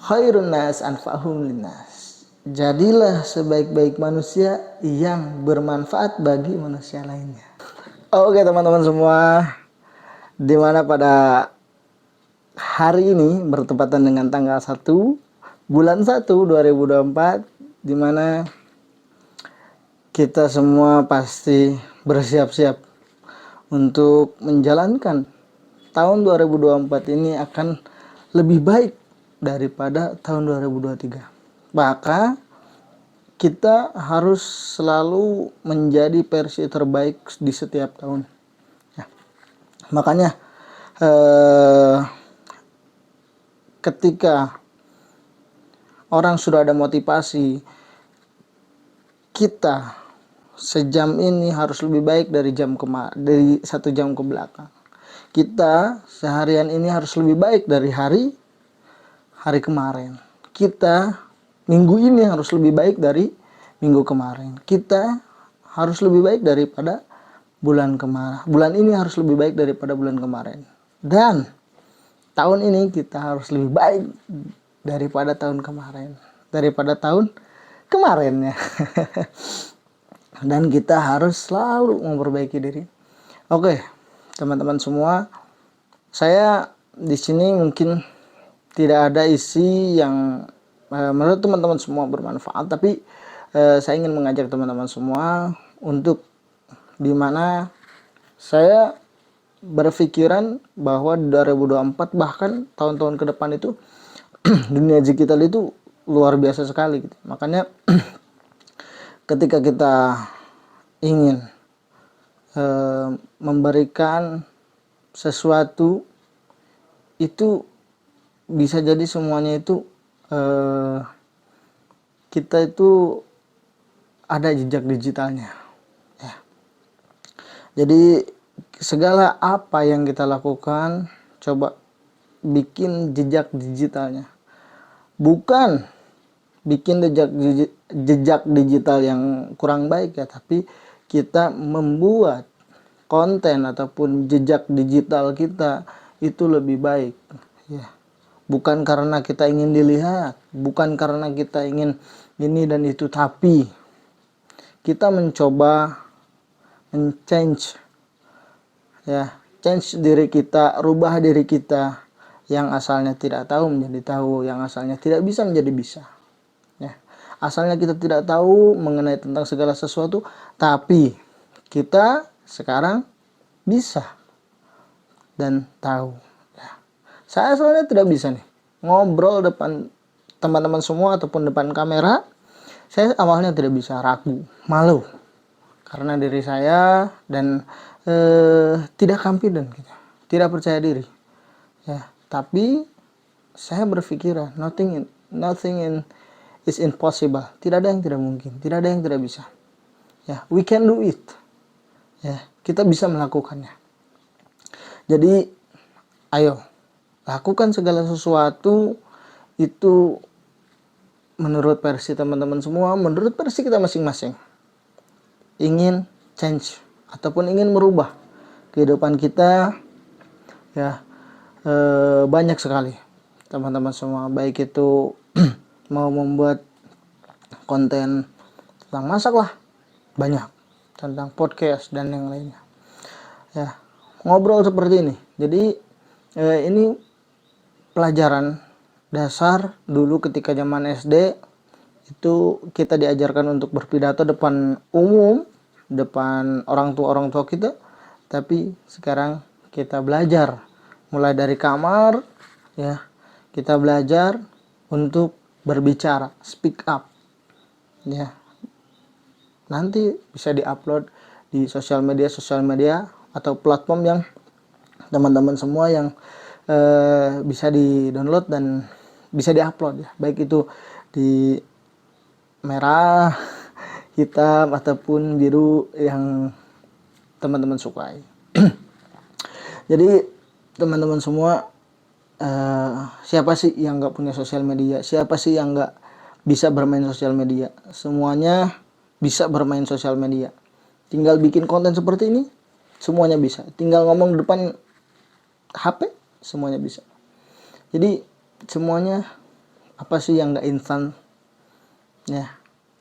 Khairun nas anfa'uhum linnas. Jadilah sebaik-baik manusia yang bermanfaat bagi manusia lainnya. Oke teman-teman semua, dimana pada hari ini bertepatan dengan tanggal 1 bulan 1 2024, dimana kita semua pasti bersiap-siap untuk menjalankan tahun 2024 ini akan lebih baik daripada tahun 2023. Maka kita harus selalu menjadi versi terbaik di setiap tahun. Ya. Makanya ketika orang sudah ada motivasi, kita sejam ini harus lebih baik dari dari 1 jam ke belakang. Kita seharian ini harus lebih baik dari hari kemarin. Kita minggu ini harus lebih baik dari minggu kemarin. Kita harus lebih baik daripada bulan kemarin. Bulan ini harus lebih baik daripada bulan kemarin. Dan tahun ini kita harus lebih baik daripada tahun kemarin. Daripada tahun kemarin ya. Dan kita harus selalu memperbaiki diri. Oke, teman-teman semua, saya di sini mungkin tidak ada isi yang menurut teman-teman semua bermanfaat, tapi saya ingin mengajak teman-teman semua untuk dimana saya berpikiran bahwa 2024 bahkan tahun-tahun ke depan itu dunia digital itu luar biasa sekali gitu. Makanya ketika kita ingin memberikan sesuatu itu bisa jadi semuanya itu kita itu ada jejak digitalnya ya. Jadi segala apa yang kita lakukan coba bikin jejak digitalnya, bukan bikin jejak digital yang kurang baik ya, tapi kita membuat konten ataupun jejak digital kita itu lebih baik ya. Bukan karena kita ingin dilihat, bukan karena kita ingin ini dan itu, tapi kita mencoba change diri kita, rubah diri kita yang asalnya tidak tahu menjadi tahu, yang asalnya tidak bisa menjadi bisa ya. Asalnya kita tidak tahu mengenai tentang segala sesuatu, tapi kita sekarang bisa dan tahu. Saya soalnya tidak bisa nih ngobrol depan teman-teman semua ataupun depan kamera. Saya awalnya tidak bisa, ragu, malu karena diri saya dan tidak confident gitu, tidak percaya diri ya. Tapi saya berpikir nothing is impossible. Tidak ada yang tidak mungkin, tidak ada yang tidak bisa ya. We can do it ya, kita bisa melakukannya. Jadi ayo lakukan segala sesuatu itu menurut versi teman-teman semua, menurut versi kita masing-masing. Ingin change ataupun ingin merubah kehidupan kita ya, banyak sekali teman-teman semua, baik itu mau membuat konten tentang masak lah, banyak, tentang podcast dan yang lainnya ya, ngobrol seperti ini. Jadi ini pelajaran dasar dulu ketika zaman SD itu kita diajarkan untuk berpidato depan umum, depan orang tua kita. Tapi sekarang kita belajar mulai dari kamar ya, kita belajar untuk berbicara, speak up ya. Nanti bisa diupload di sosial media atau platform yang teman-teman semua yang bisa di-download dan bisa di-upload ya, baik itu di merah, hitam ataupun biru yang teman-teman sukai. Jadi teman-teman semua, siapa sih yang nggak punya sosial media? Siapa sih yang nggak bisa bermain sosial media? Semuanya bisa bermain sosial media. Tinggal bikin konten seperti ini, semuanya bisa. Tinggal ngomong depan HP, semuanya bisa. Jadi semuanya Apa sih yang nggak instan? Ya,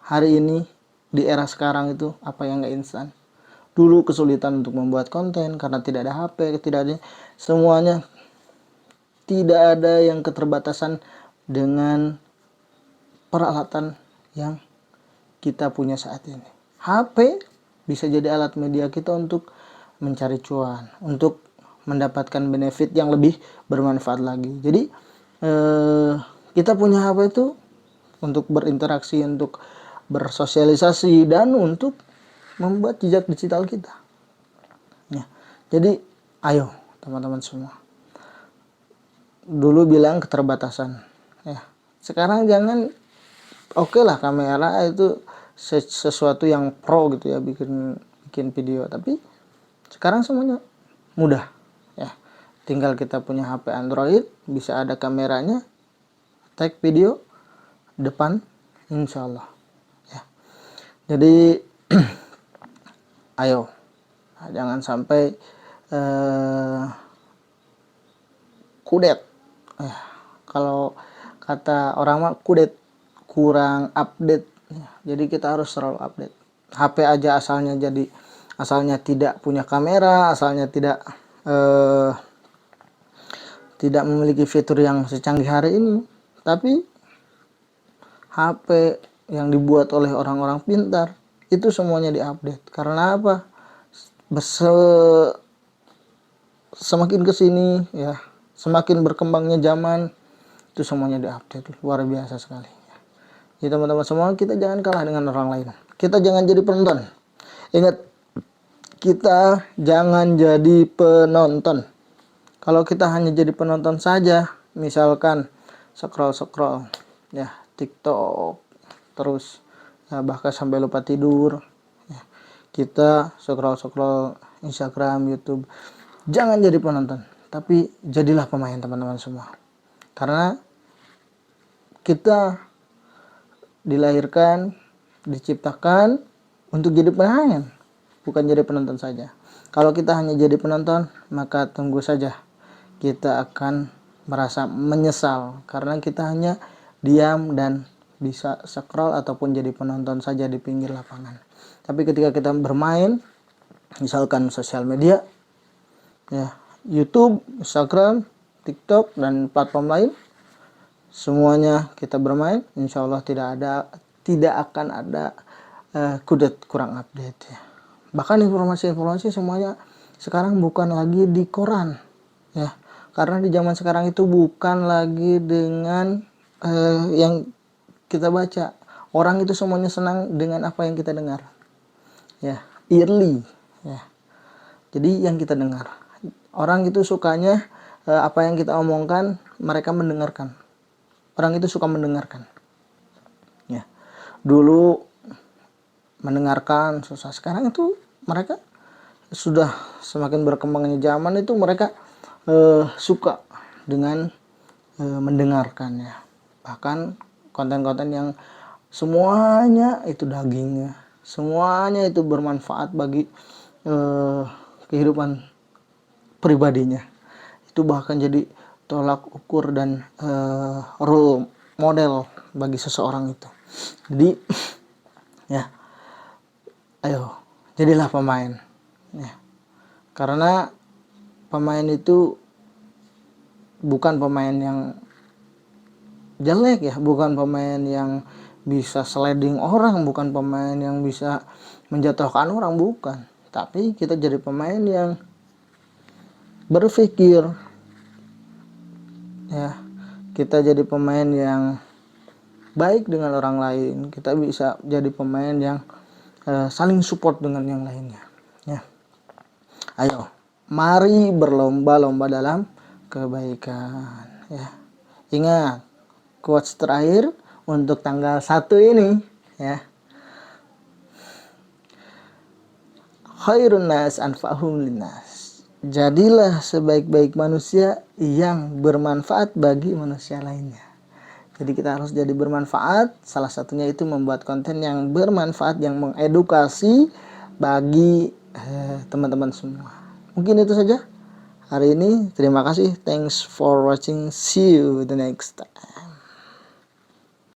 hari ini di era sekarang itu apa yang nggak instan? Dulu kesulitan untuk membuat konten karena tidak ada HP, tidak ada semuanya, tidak ada yang keterbatasan dengan peralatan yang kita punya saat ini. HP bisa jadi alat media kita untuk mencari cuan, untuk mendapatkan benefit yang lebih bermanfaat lagi. Jadi kita punya HP itu untuk berinteraksi, untuk bersosialisasi, dan untuk membuat jejak digital kita. Ya. Jadi ayo teman-teman semua. Dulu bilang keterbatasan. Ya. Sekarang jangan, oke lah kamera itu sesuatu yang pro gitu ya, bikin video, tapi sekarang semuanya mudah ya. Tinggal kita punya HP Android, bisa ada kameranya, tag video depan, insya Allah ya. Jadi ayo jangan sampai kudet ya. Kalau kata orang mah kudet, kurang update ya. Jadi kita harus selalu update. HP aja asalnya tidak punya kamera, asalnya tidak memiliki fitur yang secanggih hari ini, tapi HP yang dibuat oleh orang-orang pintar itu semuanya diupdate. Karena apa? Semakin kesini ya, semakin berkembangnya zaman, itu semuanya diupdate. Luar biasa sekali. Jadi teman-teman semua, kita jangan kalah dengan orang lain. Kita jangan jadi penonton. Ingat, kita jangan jadi penonton. Kalau kita hanya jadi penonton saja, misalkan scroll ya, TikTok terus ya, bahkan sampai lupa tidur ya, kita scroll Instagram, YouTube, jangan jadi penonton, tapi jadilah pemain teman-teman semua. Karena kita dilahirkan, diciptakan untuk jadi pemain, bukan jadi penonton saja. Kalau kita hanya jadi penonton, maka tunggu saja kita akan merasa menyesal, karena kita hanya diam dan bisa scroll ataupun jadi penonton saja di pinggir lapangan. Tapi ketika kita bermain, misalkan sosial media ya, YouTube, Instagram, TikTok, dan platform lain, semuanya kita bermain, insya Allah tidak akan ada kudet, kurang update ya. Bahkan informasi-informasi semuanya sekarang bukan lagi di koran ya, karena di zaman sekarang itu bukan lagi dengan yang kita baca. Orang itu semuanya senang dengan apa yang kita dengar ya, early ya. Jadi yang kita dengar, orang itu sukanya apa yang kita omongkan, mereka mendengarkan. Orang itu suka mendengarkan ya. Dulu mendengarkan susah, sekarang itu mereka sudah semakin berkembangnya zaman itu, mereka suka dengan mendengarkannya. Bahkan konten-konten yang semuanya itu dagingnya, semuanya itu bermanfaat bagi kehidupan pribadinya, itu bahkan jadi tolak ukur dan role model bagi seseorang itu. Jadi ya, ayo jadilah pemain ya. Karena pemain itu bukan pemain yang jelek ya, bukan pemain yang bisa sliding orang, bukan pemain yang bisa menjatuhkan orang, bukan. Tapi kita jadi pemain yang berpikir ya, kita jadi pemain yang baik dengan orang lain, kita bisa jadi pemain yang saling support dengan yang lainnya ya. Ayo mari berlomba-lomba dalam kebaikan ya. Ingat quotes terakhir untuk tanggal 1 ini ya, khairun nas anfa'uhum linnas. Jadilah sebaik-baik manusia yang bermanfaat bagi manusia lainnya. Jadi kita harus jadi bermanfaat. Salah satunya itu membuat konten yang bermanfaat, yang mengedukasi bagi teman-teman semua. Mungkin itu saja hari ini. Terima kasih. Thanks for watching. See you the next time.